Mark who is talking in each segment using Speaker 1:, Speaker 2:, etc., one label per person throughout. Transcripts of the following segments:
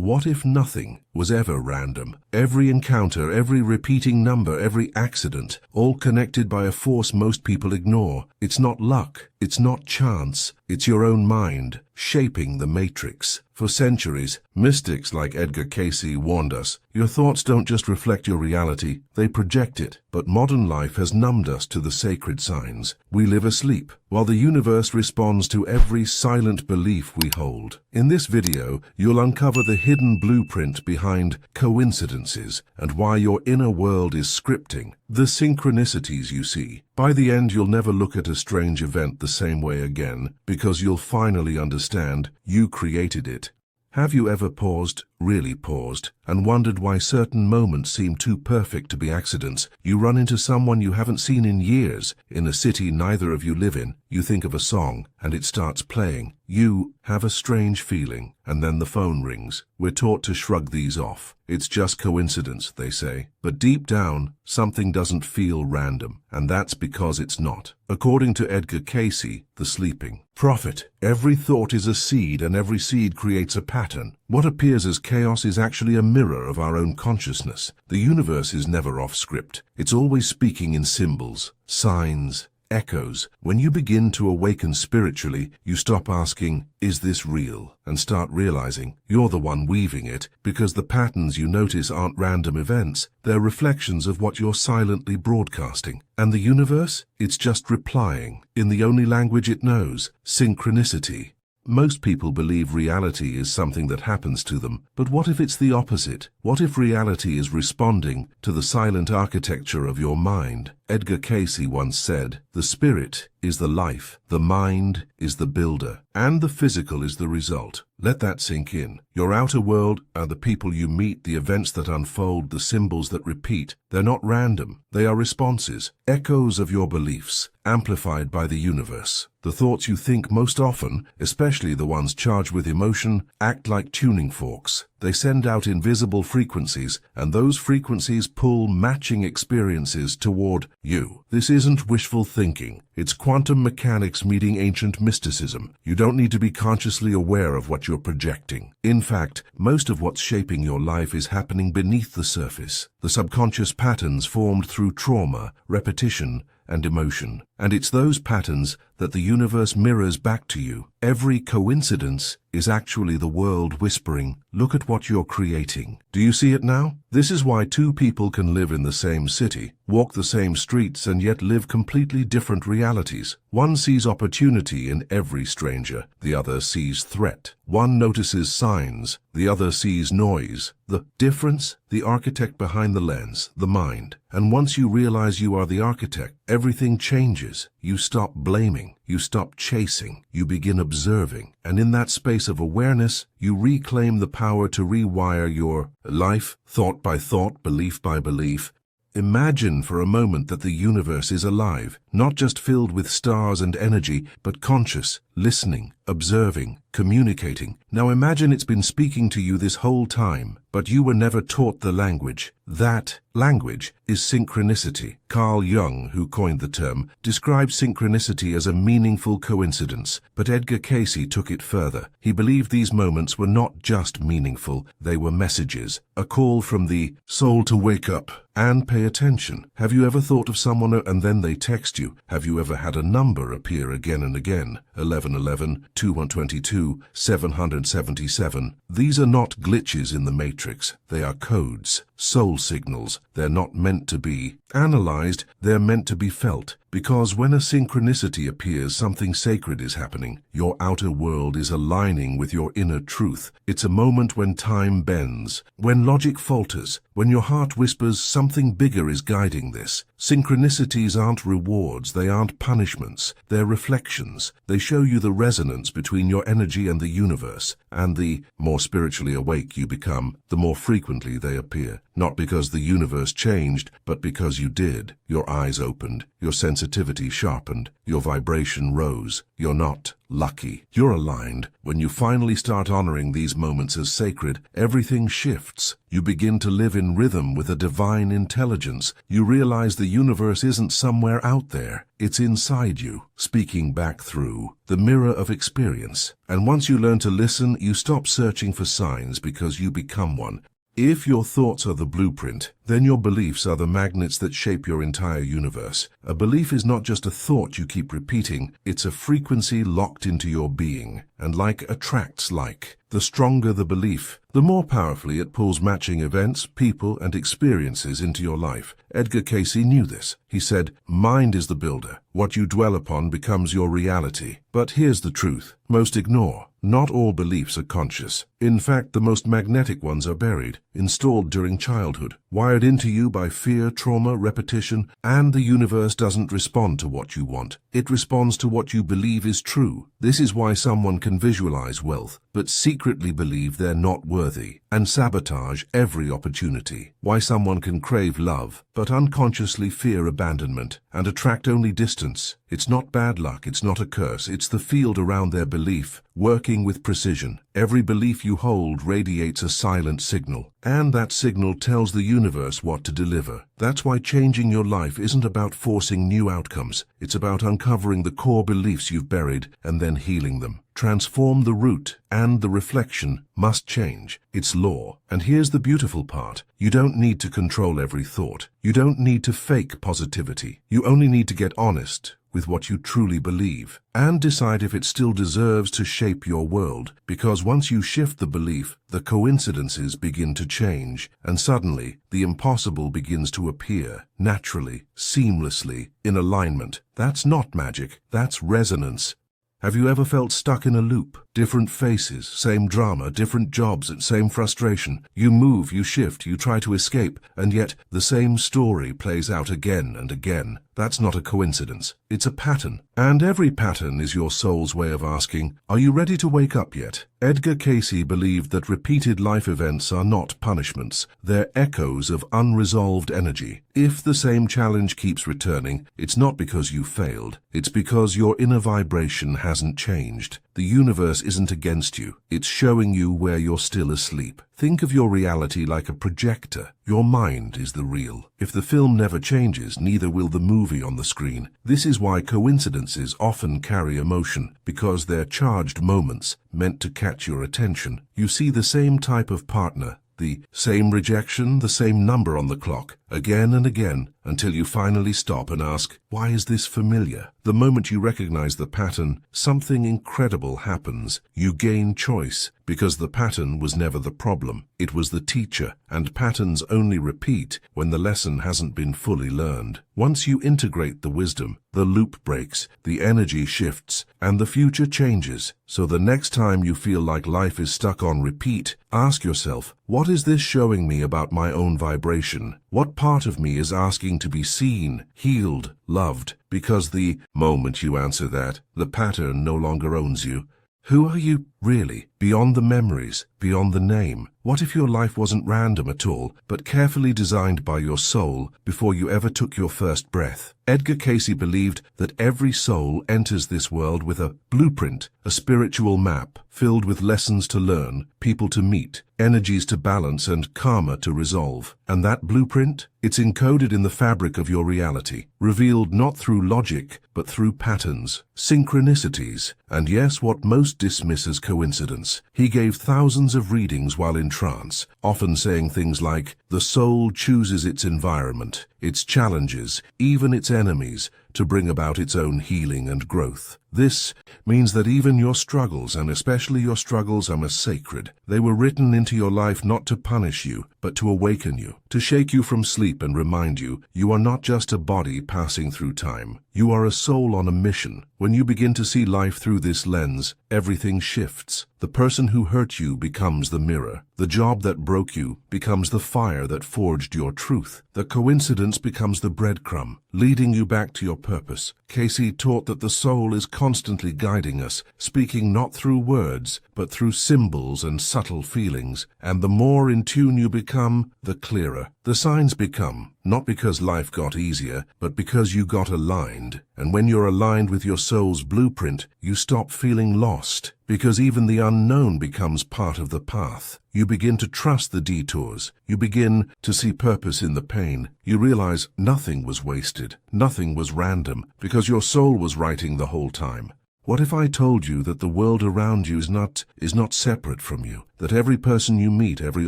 Speaker 1: What if nothing was ever random? Every encounter, every repeating number, every accident, all connected by a force most people ignore. It's not luck, it's not chance, it's your own mind, shaping the matrix. For centuries, mystics like Edgar Cayce warned us, your thoughts don't just reflect your reality, they project it. But modern life has numbed us to the sacred signs. We live asleep, while the universe responds to every silent belief we hold. In this video, you'll uncover the hidden blueprint behind coincidences and why your inner world is scripting the synchronicities you see. By the end, you'll never look at a strange event the same way again, because you'll finally understand you created it. Have you ever paused, really paused, and wondered why certain moments seem too perfect to be accidents? You run into someone you haven't seen in years, in a city neither of you live in. You think of a song, and it starts playing. You have a strange feeling, and then the phone rings. We're taught to shrug these off. It's just coincidence, they say. But deep down, something doesn't feel random, and that's because it's not. According to Edgar Cayce, the sleeping prophet, every thought is a seed, and every seed creates a pattern. What appears as chaos is actually a mirror of our own consciousness. The universe is never off script. It's always speaking in symbols, signs, echoes. When you begin to awaken spiritually, you stop asking, is this real? And start realizing you're the one weaving it, because the patterns you notice aren't random events, they're reflections of what you're silently broadcasting. And the universe? It's just replying, in the only language it knows, synchronicity. Most people believe reality is something that happens to them, but what if it's the opposite? What if reality is responding to the silent architecture of your mind? Edgar Cayce once said, the spirit is the life, the mind is the builder, and the physical is the result. Let that sink in. Your outer world are the people you meet, the events that unfold, the symbols that repeat. They're not random. They are responses, echoes of your beliefs, amplified by the universe. The thoughts you think most often, especially the ones charged with emotion, act like tuning forks. They send out invisible frequencies, and those frequencies pull matching experiences toward you. This isn't wishful thinking. It's quantum mechanics meeting ancient mysticism. You don't need to be consciously aware of what you're projecting. In fact, most of what's shaping your life is happening beneath the surface. The subconscious patterns formed through trauma, repetition, and emotion. And it's those patterns that the universe mirrors back to you. Every coincidence is actually the world whispering, look at what you're creating. Do you see it now? This is why two people can live in the same city, walk the same streets, and yet live completely different realities. One sees opportunity in every stranger, the other sees threat. One notices signs, the other sees noise. The difference? The architect behind the lens, the mind. And once you realize you are the architect, everything changes. You stop blaming, you stop chasing, you begin observing. And in that space of awareness, you reclaim the power to rewire your life, thought by thought, belief by belief. Imagine for a moment that the universe is alive, not just filled with stars and energy, but conscious, listening, observing, communicating. Now imagine it's been speaking to you this whole time, but you were never taught the language. That language is synchronicity. Carl Jung, who coined the term, described synchronicity as a meaningful coincidence, but Edgar Cayce took it further. He believed these moments were not just meaningful, they were messages, a call from the soul to wake up and pay attention. Have you ever thought of someone and then they text you? Have you ever had a number appear again and again? 1111, 2122, 777. These are not glitches in the matrix. They are codes, soul signals. They're not meant to be analyzed, they're meant to be felt. Because when a synchronicity appears, something sacred is happening. Your outer world is aligning with your inner truth. It's a moment when time bends, when logic falters, when your heart whispers something bigger is guiding this. Synchronicities aren't rewards, they aren't punishments, they're reflections. They show you the resonance between your energy and the universe, and the more spiritually awake you become, the more frequently they appear. not because the universe changed, but because you did. Your eyes opened, your sensitivity sharpened, your vibration rose. You're not lucky. You're aligned. When you finally start honoring these moments as sacred, everything shifts. You begin to live in rhythm with a divine intelligence. You realize the universe isn't somewhere out there. It's inside you, speaking back through the mirror of experience. And once you learn to listen, you stop searching for signs because you become one. If your thoughts are the blueprint, then your beliefs are the magnets that shape your entire universe. A belief is not just a thought you keep repeating, it's a frequency locked into your being. And like attracts like. The stronger the belief, the more powerfully it pulls matching events, people, and experiences into your life. Edgar Cayce knew this. He said, "Mind is the builder. What you dwell upon becomes your reality." But here's the truth. Most ignore. Not all beliefs are conscious. In fact, the most magnetic ones are buried, installed during childhood, wired into you by fear, trauma, repetition, and the universe doesn't respond to what you want. It responds to what you believe is true. This is why someone can visualize wealth, but secretly believe they're not worthy, and sabotage every opportunity. Why someone can crave love, but unconsciously fear abandonment, and attract only distance. It's not bad luck, it's not a curse, it's the field around their belief, working with precision. Every belief you hold radiates a silent signal, and that signal tells the universe what to deliver. That's why changing your life isn't about forcing new outcomes. It's about uncovering the core beliefs you've buried and then healing them. Transform the root, and the reflection must change. It's law. And here's the beautiful part. You don't need to control every thought. You don't need to fake positivity. You only need to get honest with what you truly believe, and decide if it still deserves to shape your world. Because once you shift the belief, the coincidences begin to change, and suddenly the impossible begins to appear, naturally, seamlessly, in alignment. That's not magic, that's resonance. Have you ever felt stuck in a loop? Different faces, same drama, different jobs, and same frustration. You move, you shift, you try to escape, and yet the same story plays out again and again. That's not a coincidence. It's a pattern. And every pattern is your soul's way of asking, are you ready to wake up yet? Edgar Cayce believed that repeated life events are not punishments. They're echoes of unresolved energy. If the same challenge keeps returning, it's not because you failed. It's because your inner vibration hasn't changed. The universe isn't against you. It's showing you where you're still asleep. Think of your reality like a projector. Your mind is the real. If the film never changes, neither will the movie on the screen. This is why coincidences often carry emotion, because they're charged moments meant to catch your attention. You see the same type of partner, the same rejection, the same number on the clock, again and again, until you finally stop and ask, why is this familiar? The moment you recognize the pattern, something incredible happens. You gain choice, because the pattern was never the problem. It was the teacher, and patterns only repeat when the lesson hasn't been fully learned. Once you integrate the wisdom, the loop breaks, the energy shifts, and the future changes. So the next time you feel like life is stuck on repeat, ask yourself, what is this showing me about my own vibration? What part of me is asking to be seen, healed, loved? Because the moment you answer that, the pattern no longer owns you. Who are you really? Beyond the memories, beyond the name. What if your life wasn't random at all, but carefully designed by your soul before you ever took your first breath? Edgar Cayce believed that every soul enters this world with a blueprint, a spiritual map, filled with lessons to learn, people to meet, energies to balance, and karma to resolve. And that blueprint? It's encoded in the fabric of your reality, revealed not through logic, but through patterns, synchronicities, and yes, what most dismiss as coincidence. He gave thousands of readings while in trance, often saying things like, the soul chooses its environment, its challenges, even its enemies, to bring about its own healing and growth. This means that even your struggles, and especially your struggles, are sacred. They were written into your life not to punish you, but to awaken you, to shake you from sleep and remind you, you are not just a body passing through time. You are a soul on a mission. When you begin to see life through this lens, everything shifts. The person who hurt you becomes the mirror. The job that broke you becomes the fire that forged your truth. The coincidence becomes the breadcrumb, leading you back to your purpose. Cayce taught that the soul is constantly guiding us, speaking not through words, but through symbols and subtle feelings. And the more in tune you become, the clearer The signs become, not because life got easier, but because you got aligned. And when you're aligned with your soul's blueprint, you stop feeling lost, because even the unknown becomes part of the path. You begin to trust the detours. You begin to see purpose in the pain. You realize nothing was wasted, nothing was random, because your soul was writing the whole time. What if I told you that the world around you is not separate from you? That every person you meet, every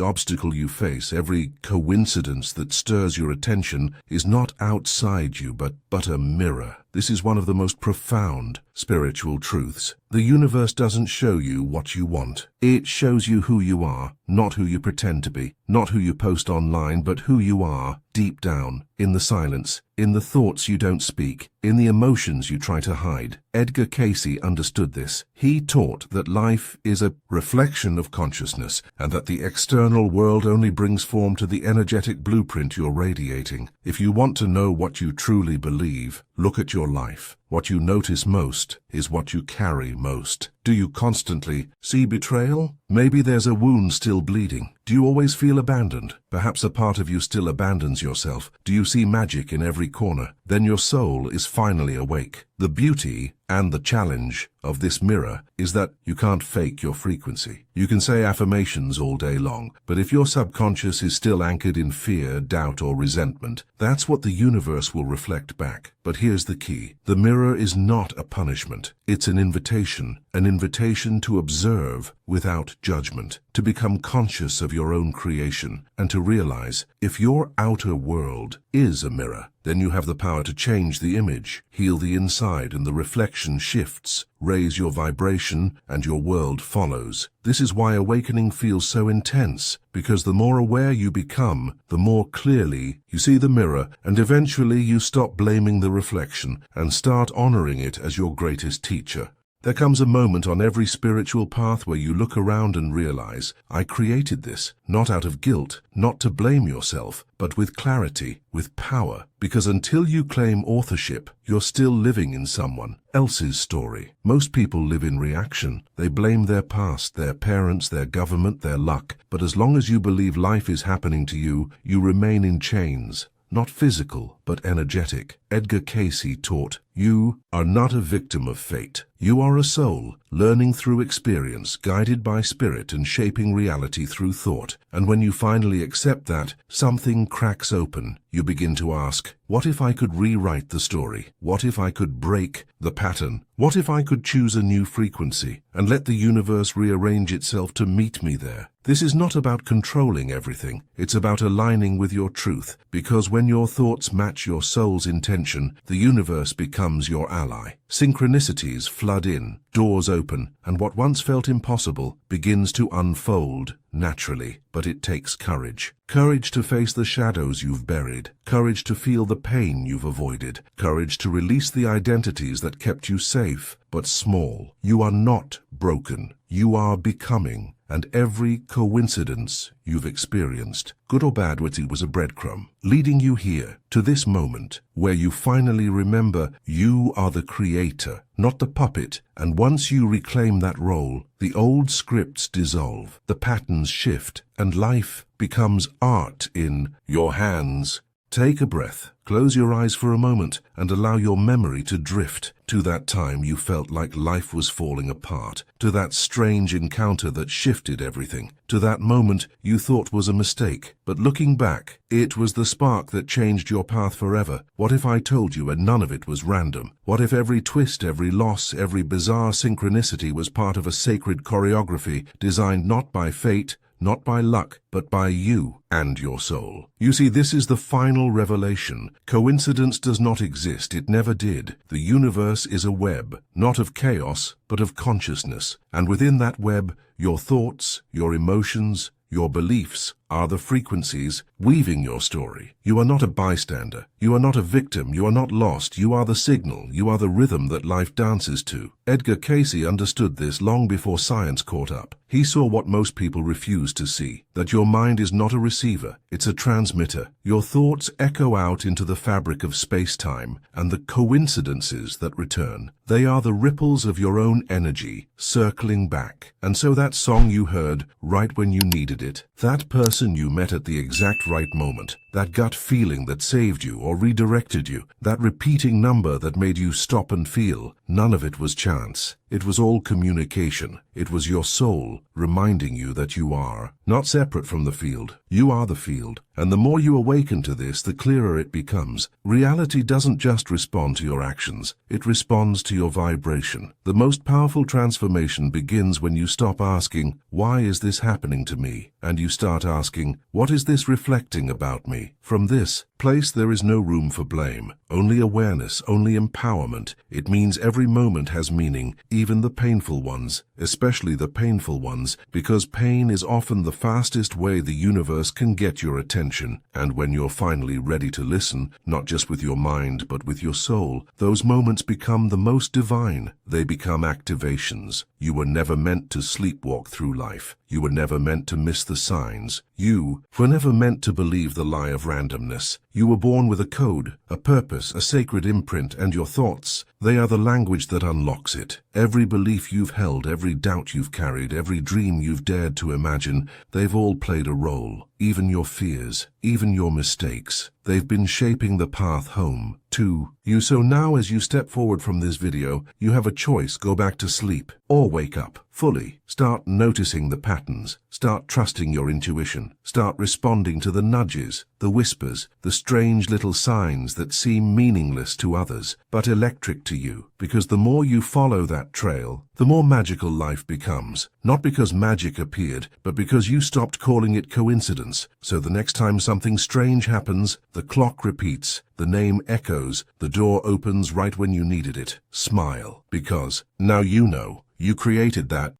Speaker 1: obstacle you face, every coincidence that stirs your attention is not outside you, but a mirror. This is one of the most profound spiritual truths. The universe doesn't show you what you want. It shows you who you are, not who you pretend to be, not who you post online, but who you are deep down, in the silence, in the thoughts you don't speak, in the emotions you try to hide. Edgar Cayce understood this. He taught that life is a reflection of consciousness, and that the external world only brings form to the energetic blueprint you're radiating. If you want to know what you truly believe, look at your life. What you notice most is what you carry most. Do you constantly see betrayal? Maybe there's a wound still bleeding. Do you always feel abandoned? Perhaps a part of you still abandons yourself. Do you see magic in every corner? Then your soul is finally awake. The beauty and the challenge of this mirror is that you can't fake your frequency. You can say affirmations all day long, but if your subconscious is still anchored in fear, doubt, or resentment, that's what the universe will reflect back. But here's the key. The mirror is not a punishment. It's an invitation to observe without judgment, to become conscious of your own creation, and to realize if your outer world is a mirror, then you have the power to change the image, heal the inside, and the reflection shifts. Raise your vibration, and your world follows. This is why awakening feels so intense, because the more aware you become, the more clearly you see the mirror, and eventually you stop blaming the reflection and start honoring it as your greatest teacher. There comes a moment on every spiritual path where you look around and realize, I created this, not out of guilt, not to blame yourself, but with clarity, with power, because until you claim authorship, you're still living in someone else's story. Most people live in reaction. They blame their past, their parents, their government, their luck, but as long as you believe life is happening to you, you remain in chains. Not physical, but energetic. Edgar Cayce taught, you are not a victim of fate. You are a soul, learning through experience, guided by spirit and shaping reality through thought. And when you finally accept that, something cracks open. You begin to ask, what if I could rewrite the story? What if I could break the pattern? What if I could choose a new frequency and let the universe rearrange itself to meet me there? This is not about controlling everything. It's about aligning with your truth, because when your thoughts match your soul's intention, the universe becomes your ally. Synchronicities flood in, doors open, and what once felt impossible begins to unfold naturally. But it takes courage. Courage to face the shadows you've buried. Courage to feel the pain you've avoided. Courage to release the identities that kept you safe, but small. You are not broken. You are becoming. And every coincidence you've experienced, good or bad, was a breadcrumb, leading you here, to this moment, where you finally remember you are the creator, not the puppet. And once you reclaim that role, the old scripts dissolve, the patterns shift, and life becomes art in your hands. Take a breath, close your eyes for a moment, and allow your memory to drift to that time you felt like life was falling apart, to that strange encounter that shifted everything, to that moment you thought was a mistake. But looking back, it was the spark that changed your path forever. What if I told you and none of it was random? What if every twist, every loss, every bizarre synchronicity was part of a sacred choreography designed not by fate, not by luck, but by you and your soul? You see, this is the final revelation. Coincidence does not exist. It never did. The universe is a web, not of chaos, but of consciousness. And within that web, your thoughts, your emotions, your beliefs are the frequencies weaving your story. You are not a bystander. You are not a victim. You are not lost. You are the signal. You are the rhythm that life dances to. Edgar Cayce understood this long before science caught up. He saw what most people refuse to see. that your mind is not a receiver, it's a transmitter. Your thoughts echo out into the fabric of space-time, and the coincidences that return, they are the ripples of your own energy circling back. And so that song you heard right when you needed it, that person you met at the exact right moment, that gut feeling that saved you or redirected you, that repeating number that made you stop and feel, none of it was chance. It was all communication. It was your soul reminding you that you are not separate from the field. You are the field. And the more you awaken to this, the clearer it becomes. Reality doesn't just respond to your actions. It responds to your vibration. The most powerful transformation begins when you stop asking, why is this happening to me? And you start asking, what is this reflecting about me? From this place, there is no room for blame. Only awareness, only empowerment. It means every moment has meaning, even the painful ones, especially the painful ones, because pain is often the fastest way the universe can get your attention. And when you're finally ready to listen, not just with your mind but with your soul, those moments become the most divine. They become activations. You were never meant to sleepwalk through life. You were never meant to miss the signs. You were never meant to believe the lie of randomness. You were born with a code, a purpose, a sacred imprint, and your thoughts, they are the language that unlocks it. Every belief you've held, every doubt you've carried, every dream you've dared to imagine, they've all played a role. Even your fears, even your mistakes, they've been shaping the path home to you. So now as you step forward from this video, you have a choice: go back to sleep or wake up fully. Start noticing the patterns. Start trusting your intuition. Start responding to the nudges, the whispers, the strange little signs that seem meaningless to others, but electric to you. Because the more you follow that trail, the more magical life becomes. Not because magic appeared, but because you stopped calling it coincidence. So the next time something strange happens, the clock repeats, the name echoes, the door opens right when you needed it. Smile, because now you know you created that